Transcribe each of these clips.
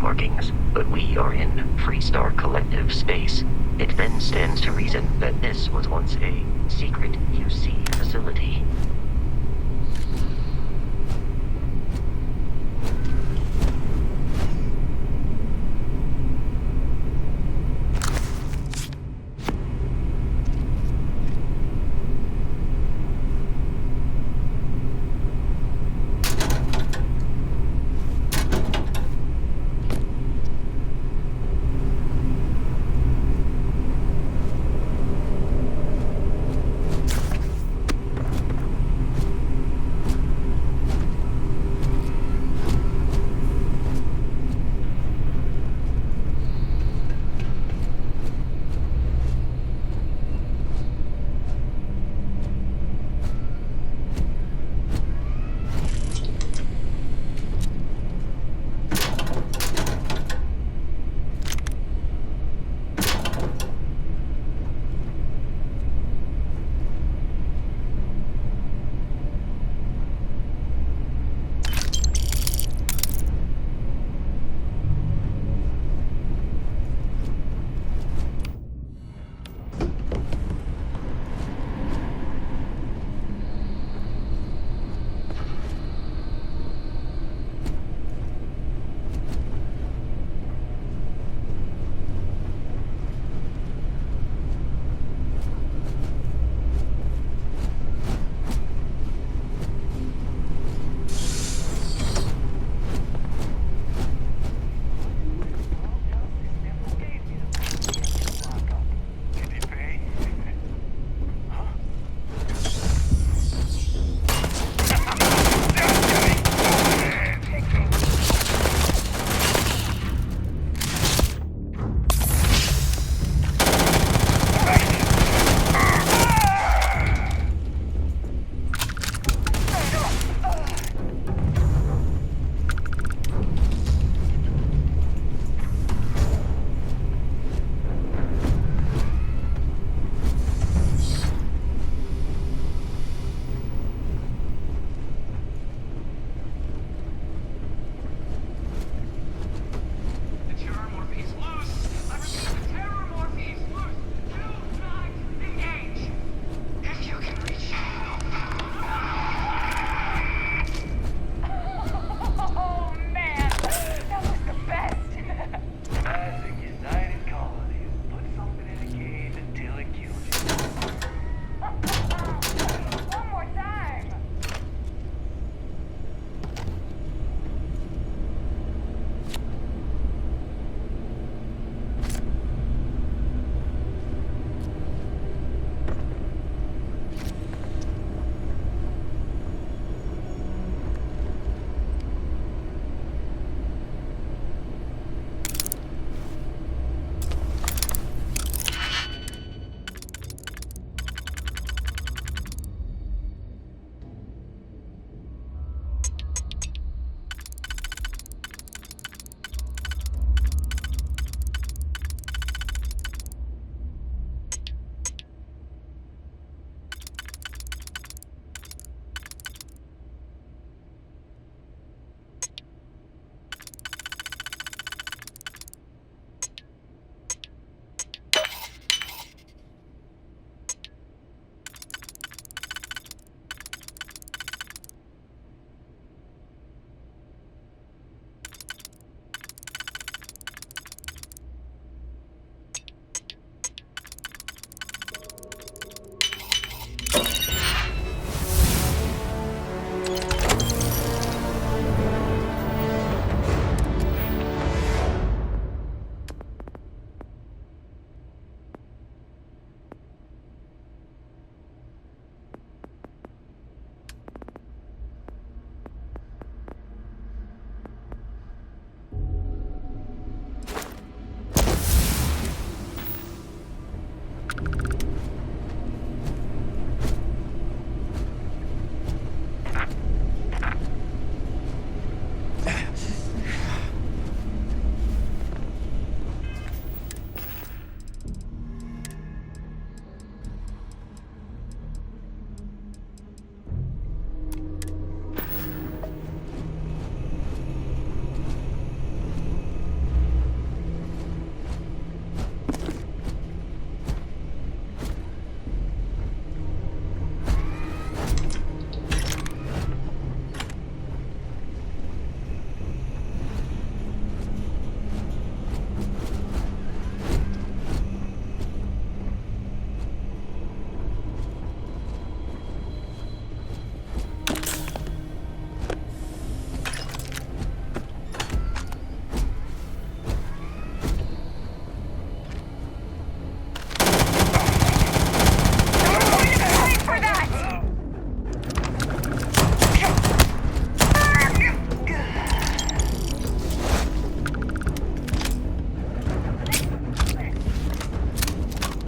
markings, but we are in Freestar Collective space. It then stands to reason that this was once a secret UC facility.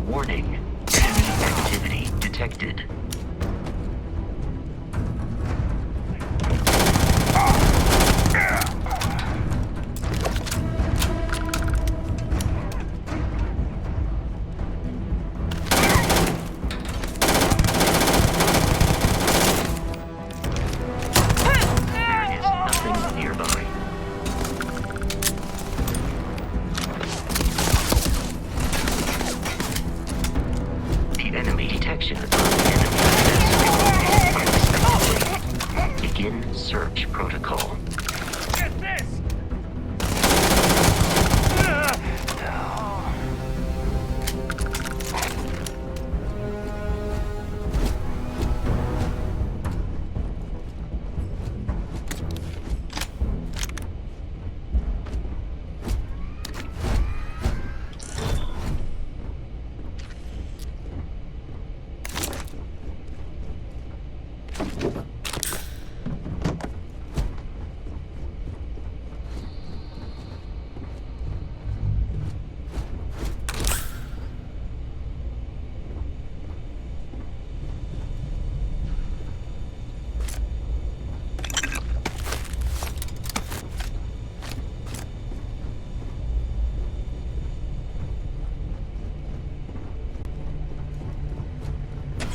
Warning. Enemy activity detected. Begin search protocol. Get this!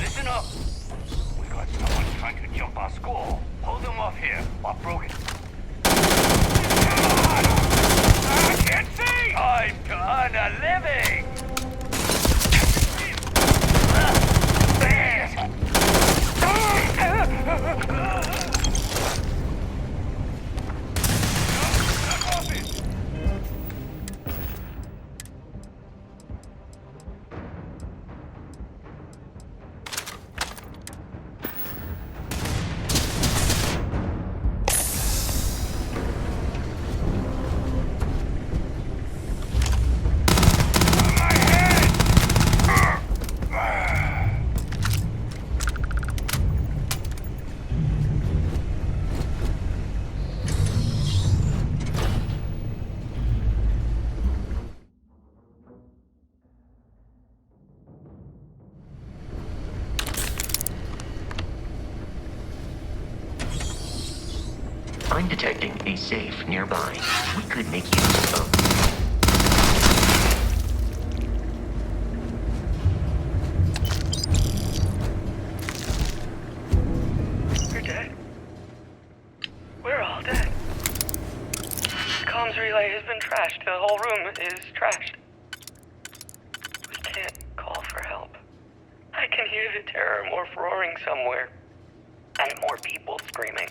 Listen up! We got someone trying to jump our school. Hold them off here. I've broken. I can't see! I'm done a living! I'm detecting a safe nearby. We could make use of... We're dead. We're all dead. The comms relay has been trashed. The whole room is trashed. We can't call for help. I can hear the terror morph roaring somewhere. And more people screaming.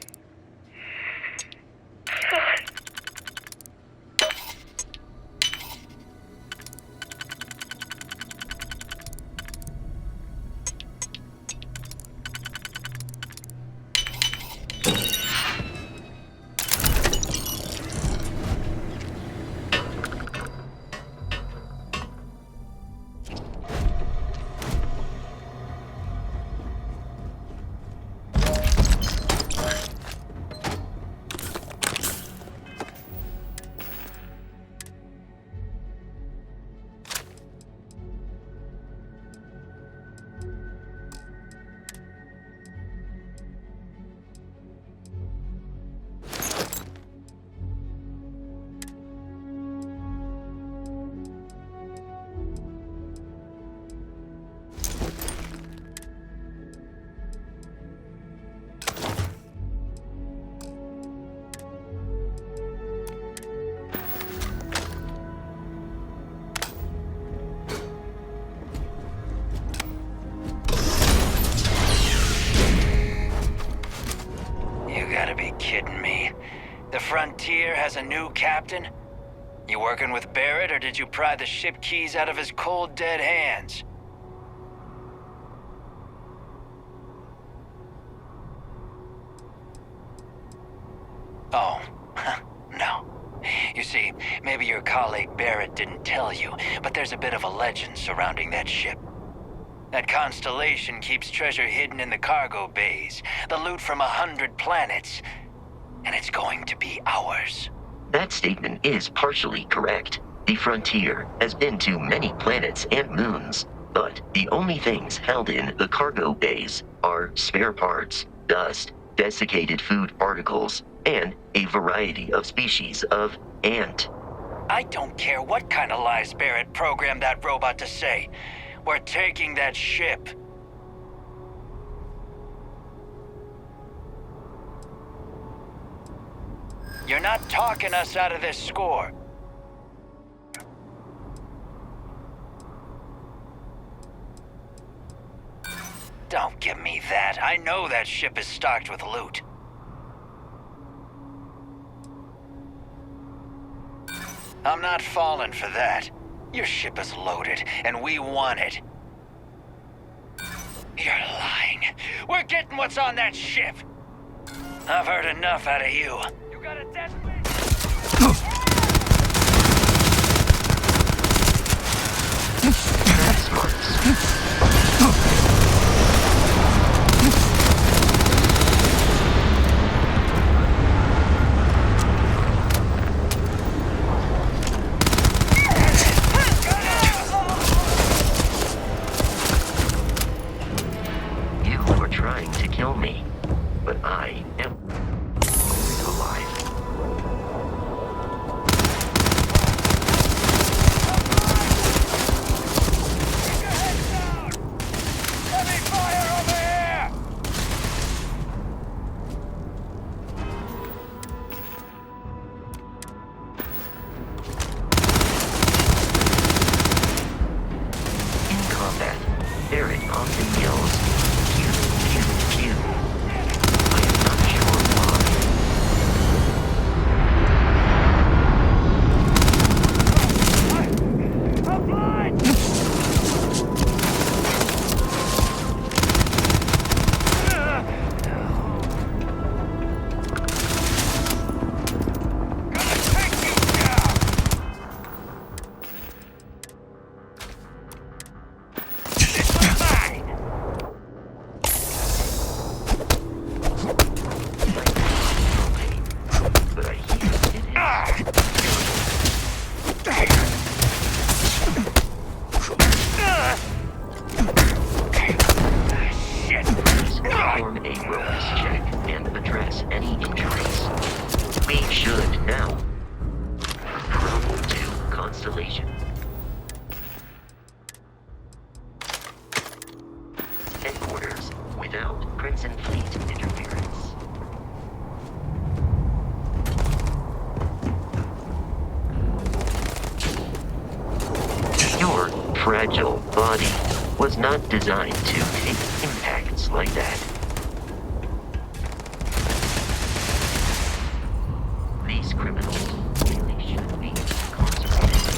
Kidding me? The Frontier has a new captain? You working with Barrett, or did you pry the ship keys out of his cold, dead hands? Oh, no. You see, maybe your colleague Barrett didn't tell you, but there's a bit of a legend surrounding that ship. That constellation keeps treasure hidden in the cargo bays, the loot from 100 planets, and it's going to be ours. That statement is partially correct. The Frontier has been to many planets and moons, But the only things held in the cargo bays are spare parts, dust, desiccated food particles, and a variety of species of ant. I don't care what kind of lies Barrett programmed that robot to say. We're taking that ship. You're not talking us out of this score. Don't give me that. I know that ship is stocked with loot. I'm not falling for that. Your ship is loaded, and we want it. You're lying. We're getting what's on that ship. I've heard enough out of you. You got a death wish? You were trying to kill me, but I am alive. Heavy fire over here! In combat, Barrett often yells, Q, Q, Q. I am not sure why. I'm blind! Gonna take you down! This one's mine! But I hear it is. Shit! Please perform a wellness check and address any injuries. We should now. Travel to Constellation. Headquarters without Crimson Fleet interference. Your fragile body was not designed to take impacts like that. These criminals really should be incarcerated.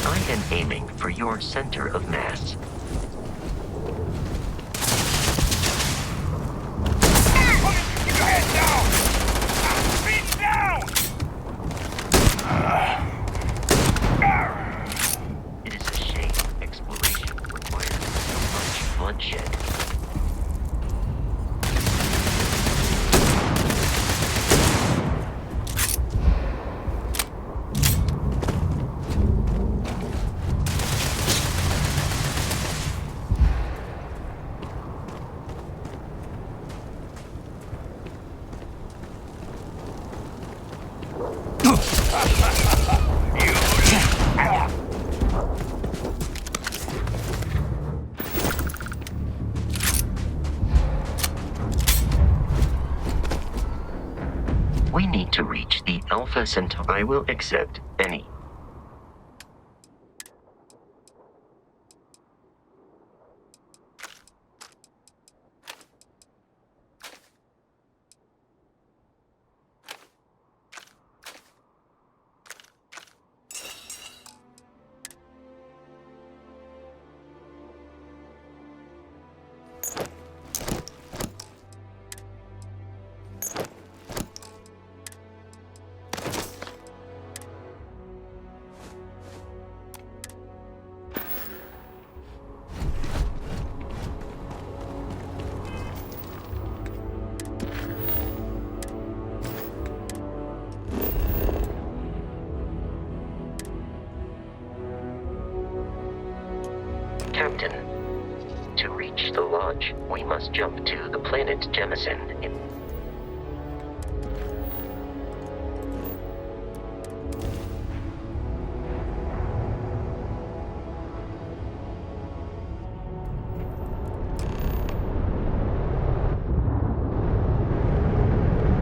I am aiming for your center of mass. Keep your head down! Feet down! It is a shame exploration requires so much bloodshed. We need to reach the Alpha Centauri. I will accept any. Captain, to reach the lodge, we must jump to the planet Jemison.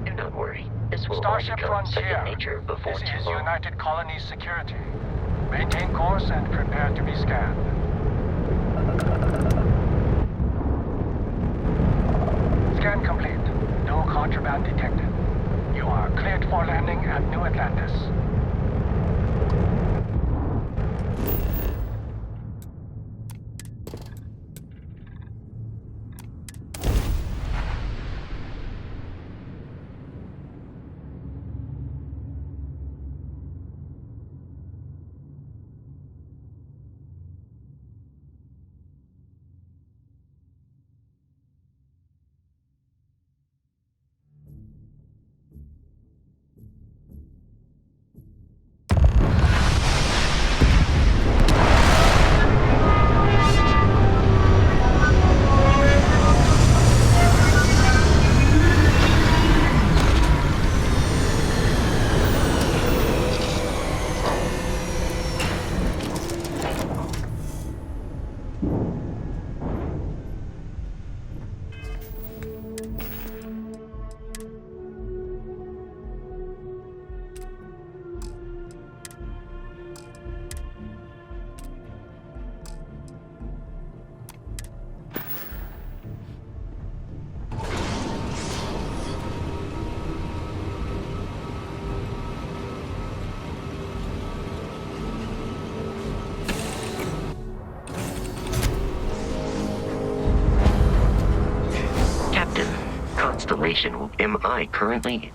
Do not worry, this will all Starship become second Frontier. nature before This too is long. United Colonies Security. Maintain course and prepare to be scanned. Scan complete. No contraband detected. You are cleared for landing at New Atlantis. Captain, constellation am I currently?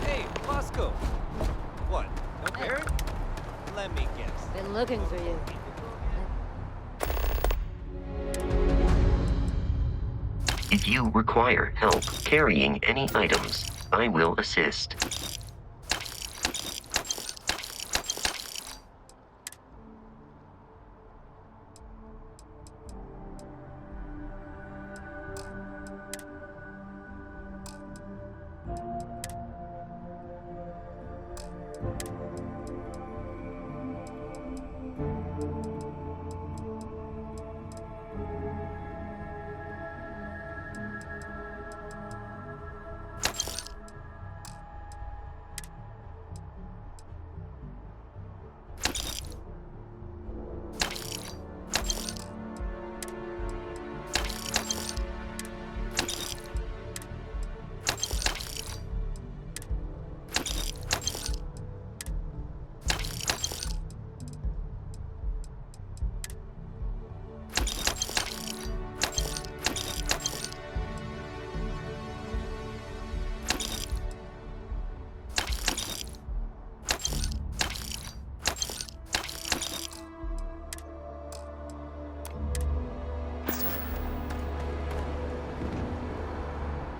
Hey, Bosco! What? No Barrett? Let me guess. Been looking for you. If you require help carrying any items, I will assist.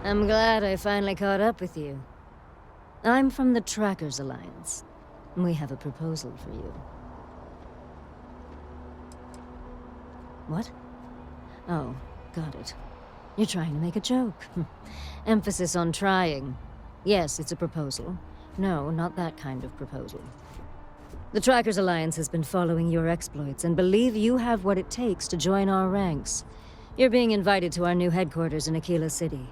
I'm glad I finally caught up with you. I'm from the Trackers Alliance. We have a proposal for you. What? Oh, got it. You're trying to make a joke. Emphasis on trying. Yes, it's a proposal. No, not that kind of proposal. The Trackers Alliance has been following your exploits and believe you have what it takes to join our ranks. You're being invited to our new headquarters in Aquila City.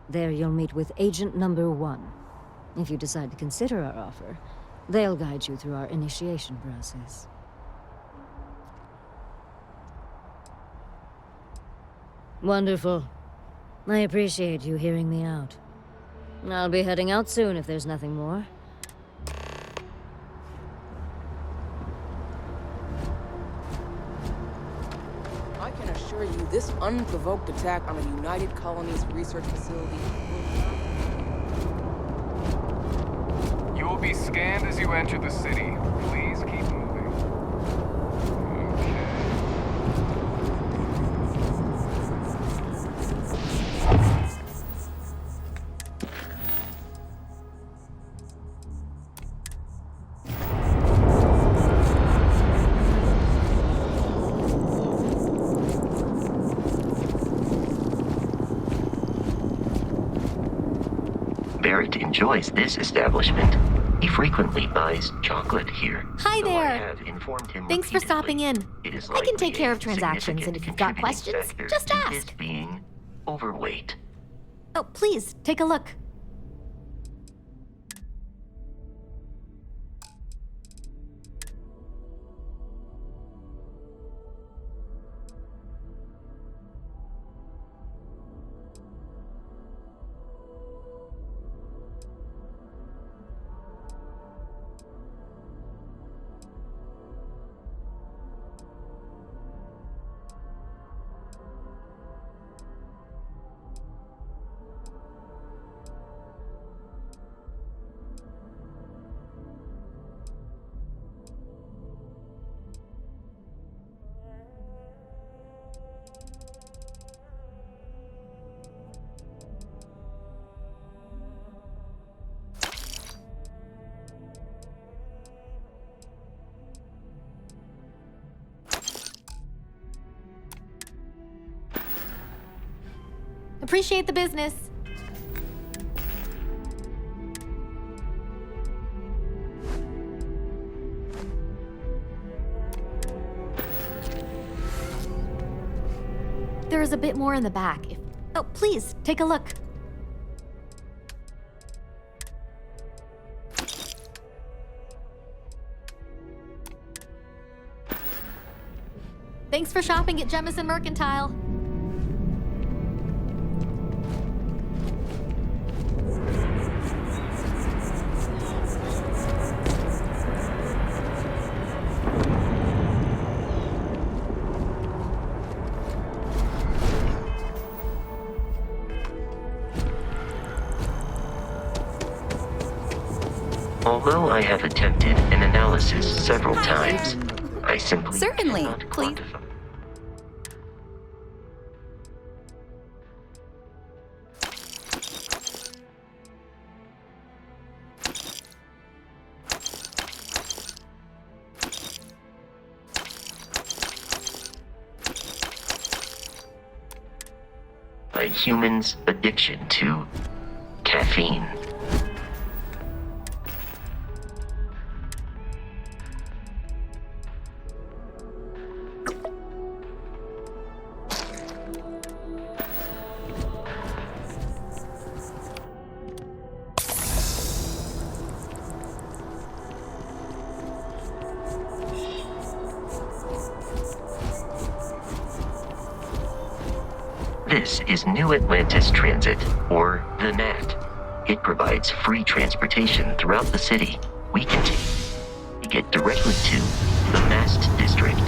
There you'll meet with Agent Number 1. If you decide to consider our offer, they'll guide you through our initiation process. Wonderful. I appreciate you hearing me out. I'll be heading out soon if there's nothing more. This unprovoked attack on a United Colonies research facility. You will be scanned as you enter the city. Please keep moving. Barrett enjoys this establishment. He frequently buys chocolate here. Hi though I there. have informed him Thanks for stopping repeatedly in. it is I can take likely care a of transactions, and if you've got significant questions, contributing just factor to his ask. being overweight. Oh, please, take a look. Appreciate the business. There is a bit more in the back. Oh, please, take a look. Thanks for shopping at Jemison Mercantile. Although I have attempted an analysis several times, I simply Certainly, cannot please. quantify. A human's addiction to caffeine. This is New Atlantis Transit, or the NAT. It provides free transportation throughout the city. We can get directly to the Mast District.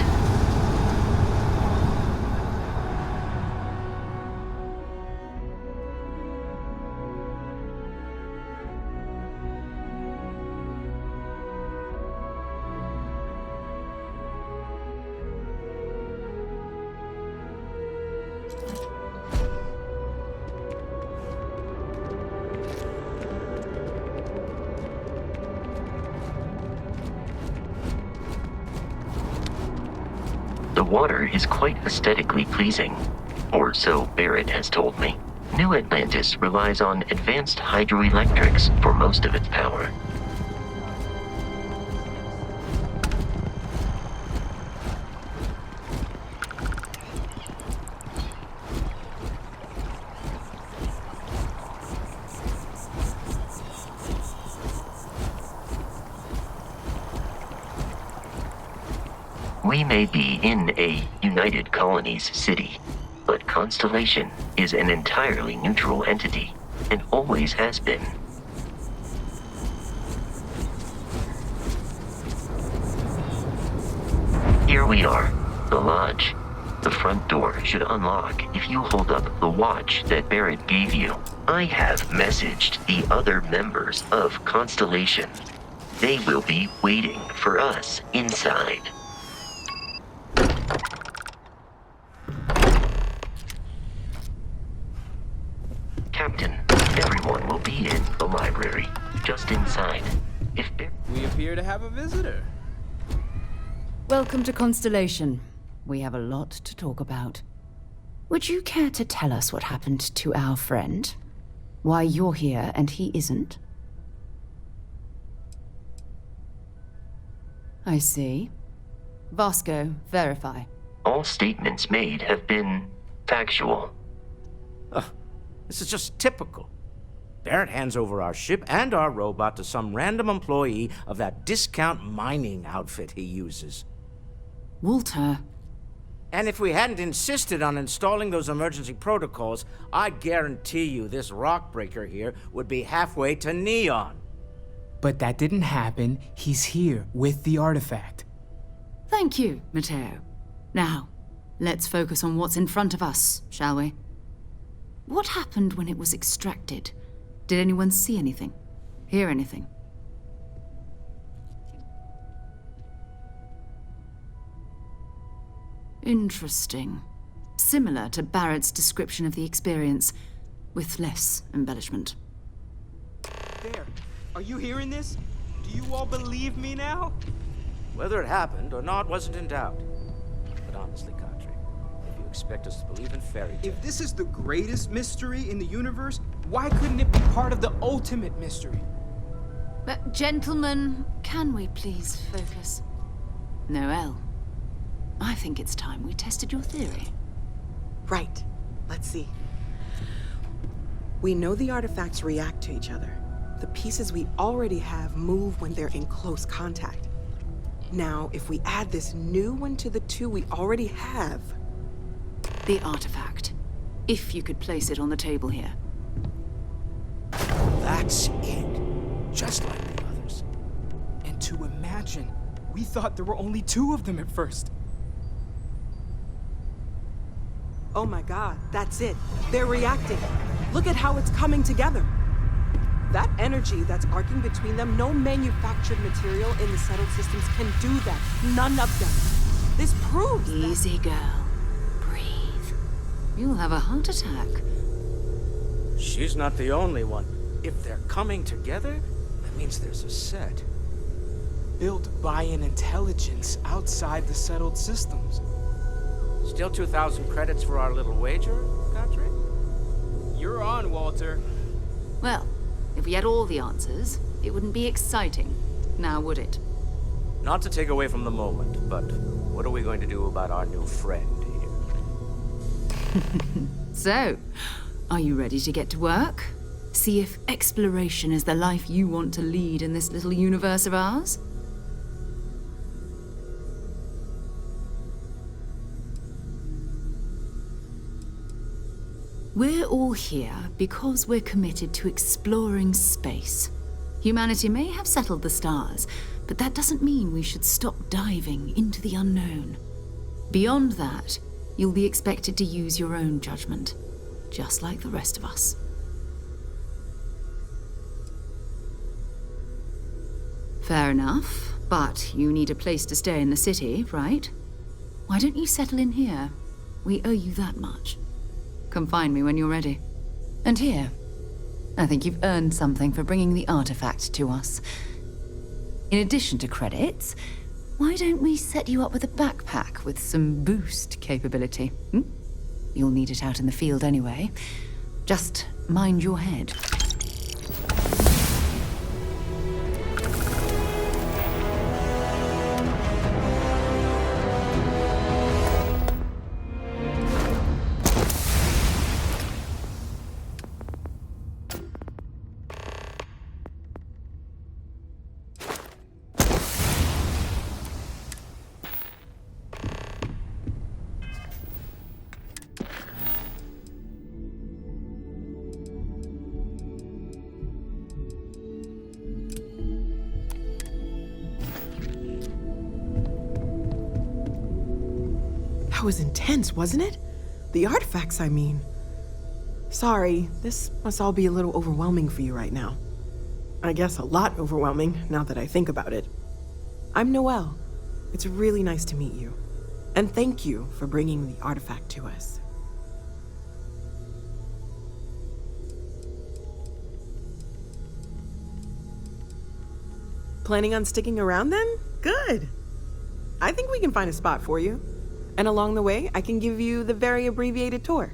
The water is quite aesthetically pleasing, or so Barrett has told me. New Atlantis relies on advanced hydroelectrics for most of its power. We may be in a United Colonies city, but Constellation is an entirely neutral entity, and always has been. Here we are, the Lodge. The front door should unlock if you hold up the watch that Barrett gave you. I have messaged the other members of Constellation. They will be waiting for us inside. Captain, everyone will be in the library, just inside. If We appear to have a visitor. Welcome to Constellation. We have a lot to talk about. Would you care to tell us what happened to our friend? Why you're here and he isn't? I see. Vasco, verify. all statements made have been factual. This is just typical. Barrett hands over our ship and our robot to some random employee of that discount mining outfit he uses. Walter. And if we hadn't insisted on installing those emergency protocols, I guarantee you this rock breaker here would be halfway to Neon. But that didn't happen. He's here with the artifact. Thank you, Matteo. Now, let's focus on what's in front of us, shall we? What happened when it was extracted? Did anyone see anything? Hear anything? Interesting. Similar to Barrett's description of the experience, with less embellishment. There. Are you hearing this? Do you all believe me now? Whether it happened or not wasn't in doubt. But honestly, Kadri, if you expect us to believe in fairy tales... If this is the greatest mystery in the universe, why couldn't it be part of the ultimate mystery? But, gentlemen, can we please focus? Noel, I think it's time we tested your theory. Right. Let's see. We know the artifacts react to each other. The pieces we already have move when they're in close contact. Now, if we add this new one to the two we already have... The artifact. If you could place it on the table here. That's it. Just like the others. And to imagine, we thought there were only 2 of them at first. Oh my god, that's it. They're reacting. Look at how it's coming together. That energy that's arcing between them, no manufactured material in the settled systems can do that. None of them. This proves Easy, girl. Breathe. You'll have a heart attack. She's not the only one. If they're coming together, that means there's a set. Built by an intelligence outside the settled systems. Still 2,000 credits for our little wager, Kadri? You're on, Walter. Well, if we had all the answers, it wouldn't be exciting, now would it? Not to take away from the moment, but what are we going to do about our new friend here? So, are you ready to get to work? See if exploration is the life you want to lead in this little universe of ours? We're all here because we're committed to exploring space. Humanity may have settled the stars, but that doesn't mean we should stop diving into the unknown. Beyond that, you'll be expected to use your own judgment, just like the rest of us. Fair enough, but you need a place to stay in the city, right? Why don't you settle in here? We owe you that much. Come find me when you're ready. And here, I think you've earned something for bringing the artifact to us. In addition to credits, why don't we set you up with a backpack with some boost capability? You'll need it out in the field anyway. Just mind your head. was intense, wasn't it? The artifacts, I mean. Sorry, this must all be a little overwhelming for you right now. I guess a lot overwhelming, now that I think about it. I'm Noelle. It's really nice to meet you. And thank you for bringing the artifact to us. Planning on sticking around then? Good. I think we can find a spot for you. And along the way, I can give you the very abbreviated tour.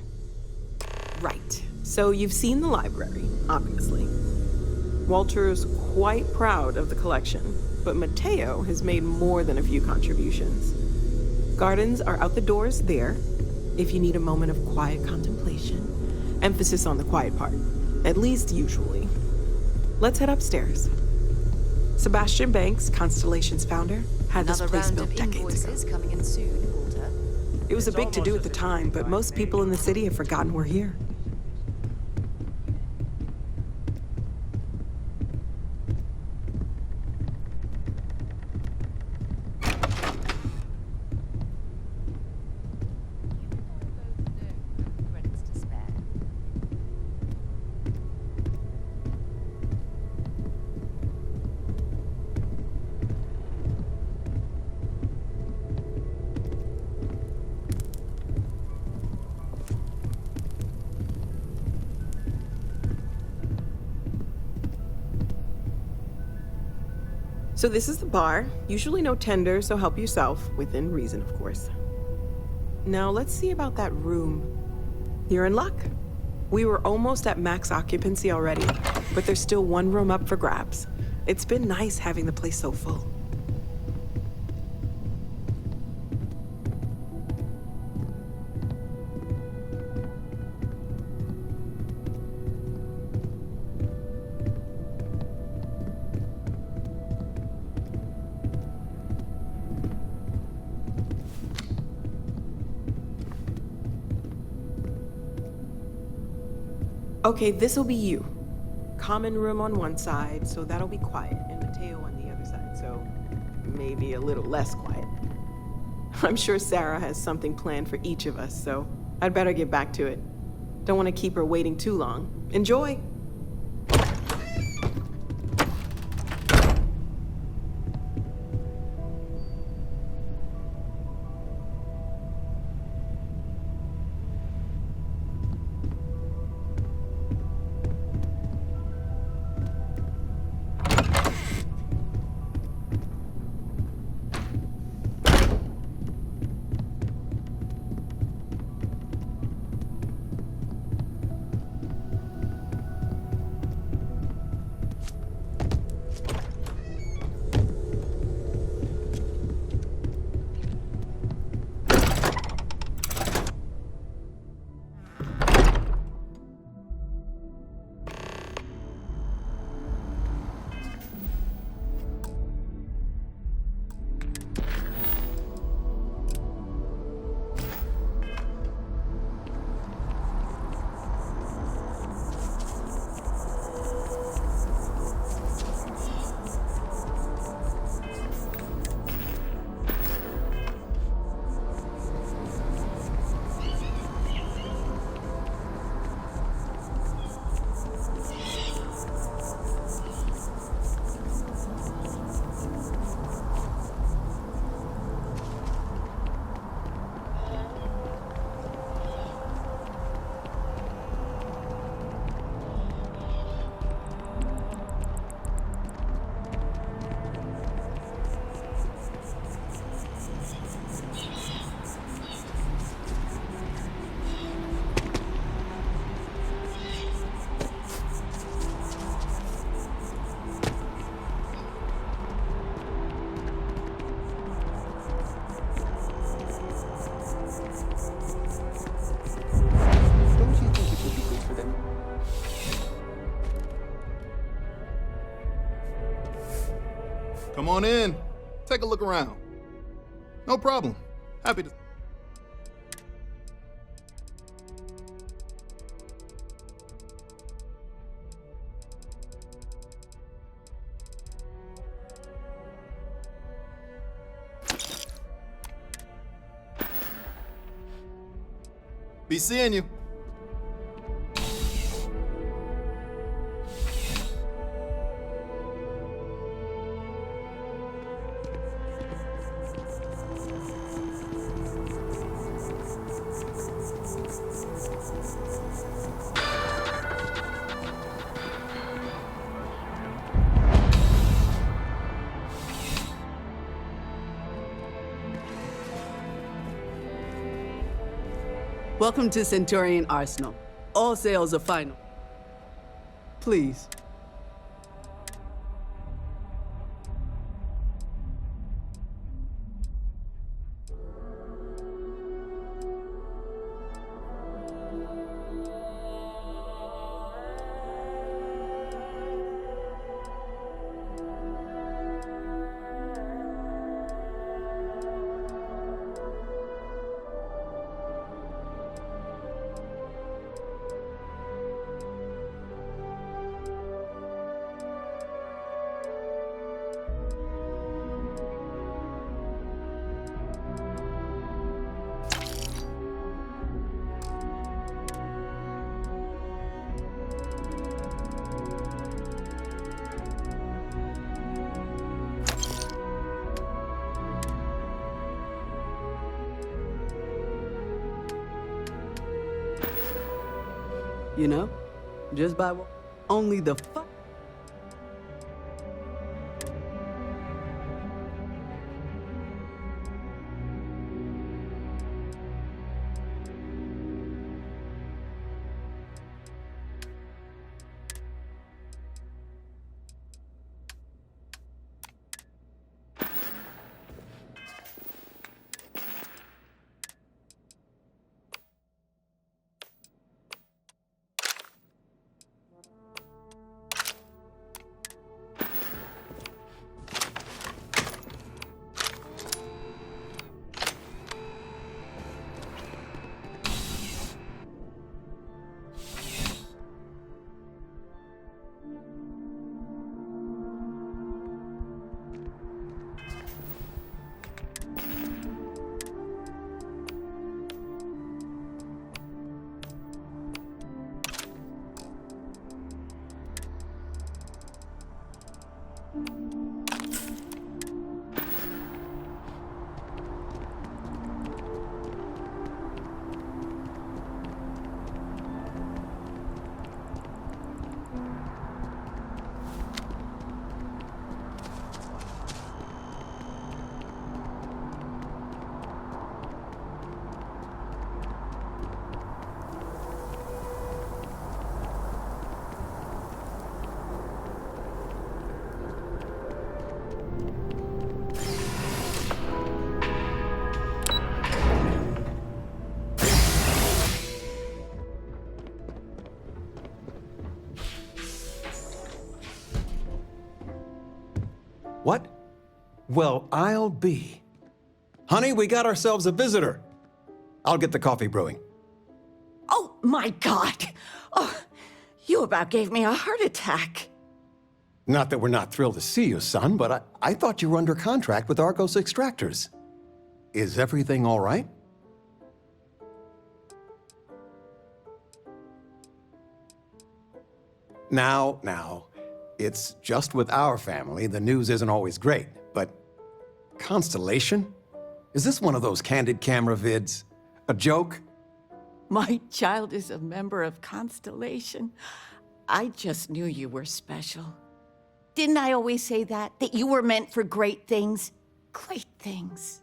Right. So you've seen the library, obviously. Walter's quite proud of the collection, but Mateo has made more than a few contributions. Gardens are out the doors there, if you need a moment of quiet contemplation. Emphasis on the quiet part, at least usually. Let's head upstairs. Sebastian Banks, Constellation's founder, had this place built decades ago. Coming in soon, Walter. It was a big to-do at the time, but most people in the city have forgotten we're here. So this is the bar. Usually no tender, so help yourself, within reason, of course. Now let's see about that room. You're in luck. We were almost at max occupancy already, but there's still one room up for grabs. It's been nice having the place so full. Okay, this'll be you. Common room on one side, so that'll be quiet, and Mateo on the other side, so maybe a little less quiet. I'm sure Sarah has something planned for each of us, so I'd better get back to it. Don't want to keep her waiting too long. Enjoy! Come on in. Take a look around. No problem. Happy to... Be seeing you. Welcome to Centurion Arsenal. All sales are final. Please. You know, just by only the fuck. What? Well, I'll be. Honey, we got ourselves a visitor. I'll get the coffee brewing. Oh, my God. Oh, you about gave me a heart attack. Not that we're not thrilled to see you, son, but I thought you were under contract with Argos Extractors. Is everything all right? Now, it's just with our family. The news isn't always great, but Constellation? Is this one of those candid camera vids? A joke? My child is a member of Constellation. I just knew you were special. Didn't I always say that? That you were meant for great things? Great things.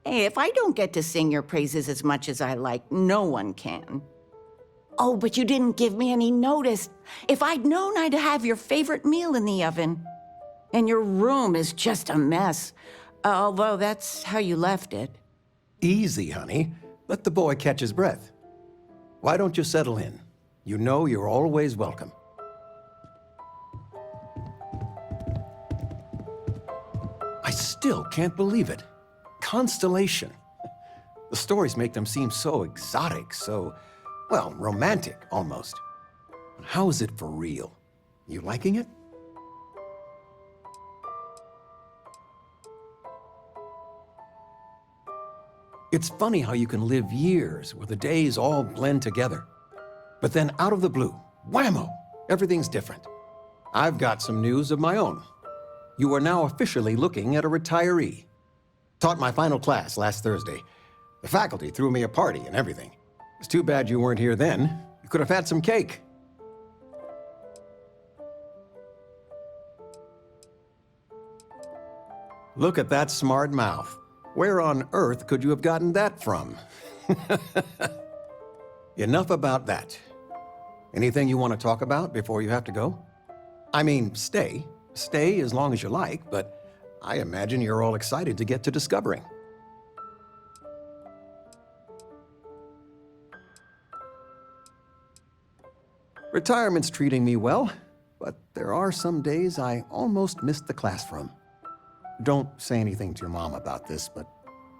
Hey, if I don't get to sing your praises as much as I like, no one can. Oh, but you didn't give me any notice. If I'd known, I'd have your favorite meal in the oven. And your room is just a mess. Although that's how you left it. Easy, honey. Let the boy catch his breath. Why don't you settle in? You know you're always welcome. I still can't believe it. Constellation. The stories make them seem so exotic, so, well, romantic, almost. How is it for real? You liking it? It's funny how you can live years where the days all blend together. But then out of the blue, whammo, everything's different. I've got some news of my own. You are now officially looking at a retiree. Taught my final class last Thursday. The faculty threw me a party and everything. It's too bad you weren't here then. You could have had some cake. Look at that smart mouth. Where on earth could you have gotten that from? Enough about that. Anything you want to talk about before you have to go? I mean, stay. Stay as long as you like, but I imagine you're all excited to get to discovering. Retirement's treating me well, but there are some days I almost missed the classroom. Don't say anything to your mom about this, but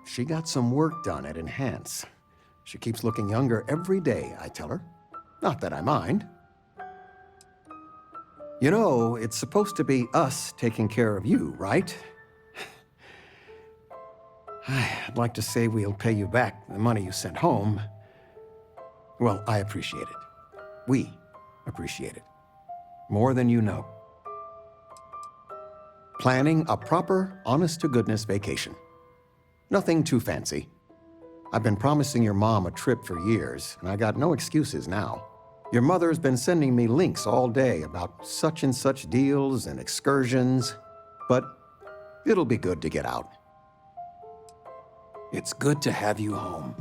she got some work done at Enhance. She keeps looking younger every day, I tell her. Not that I mind. You know, it's supposed to be us taking care of you, right? I'd like to say we'll pay you back the money you sent home. Well, I appreciate it. We appreciate it. More than you know. Planning a proper, honest-to-goodness vacation. Nothing too fancy. I've been promising your mom a trip for years, and I got no excuses now. Your mother's been sending me links all day about such and such deals and excursions, but it'll be good to get out. It's good to have you home.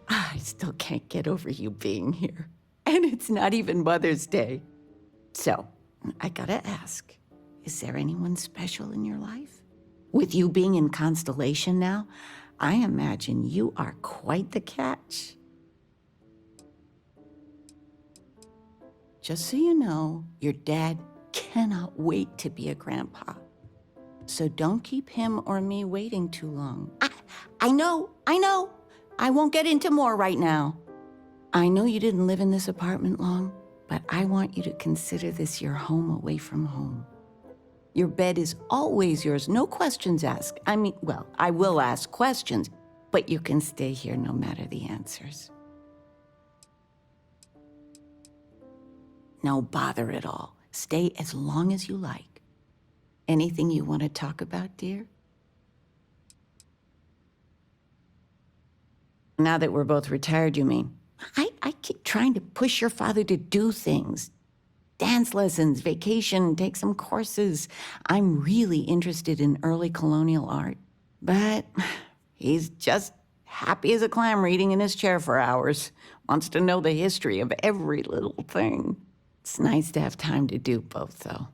I still can't get over you being here. And it's not even Mother's Day. So, I gotta ask, is there anyone special in your life? With you being in Constellation now, I imagine you are quite the catch. Just so you know, your dad cannot wait to be a grandpa. So don't keep him or me waiting too long. I know. I won't get into more right now. I know you didn't live in this apartment long, but I want you to consider this your home away from home. Your bed is always yours, no questions asked. I mean, well, I will ask questions, but you can stay here no matter the answers. No bother at all. Stay as long as you like. Anything you want to talk about, dear? Now that we're both retired, you mean? I keep trying to push your father to do things. Dance lessons, vacation, take some courses. I'm really interested in early colonial art. But he's just happy as a clam reading in his chair for hours. Wants to know the history of every little thing. It's nice to have time to do both, though.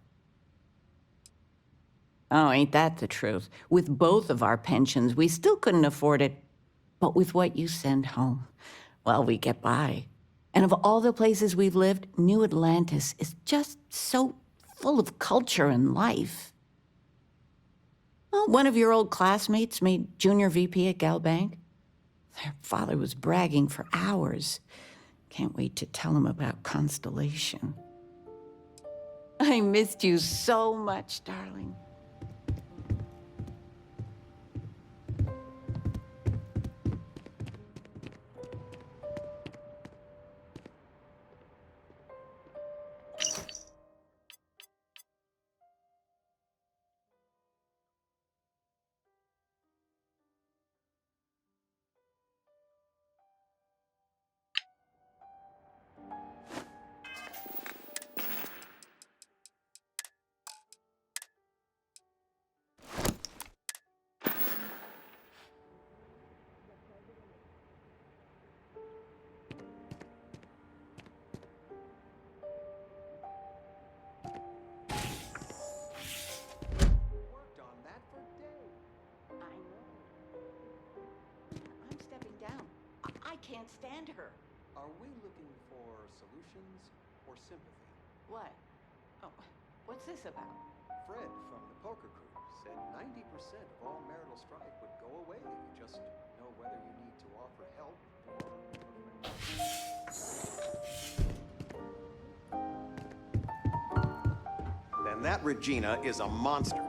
Oh, ain't that the truth? With both of our pensions, we still couldn't afford it. But with what you send home, well, we get by. And of all the places we've lived, New Atlantis is just so full of culture and life. Well, one of your old classmates made junior VP at Galbank. Their father was bragging for hours. Can't wait to tell him about Constellation. I missed you so much, darling. Can't stand her. Are we looking for solutions or sympathy? What? Oh, what's this about? Fred from the poker crew said 90% of all marital strife would go away if you just know whether you need to offer help or... Then and that Regina is a monster.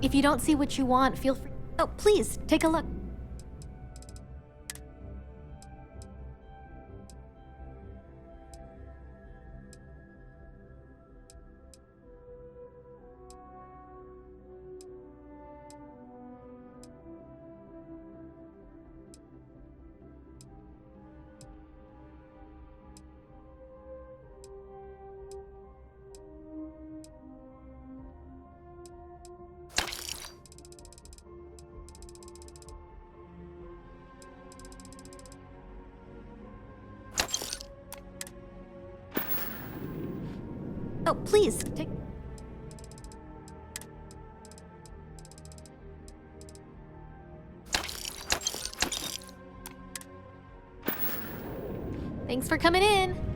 If you don't see what you want, feel free. Oh, please, take a look. Oh, please, take... Thanks for coming in.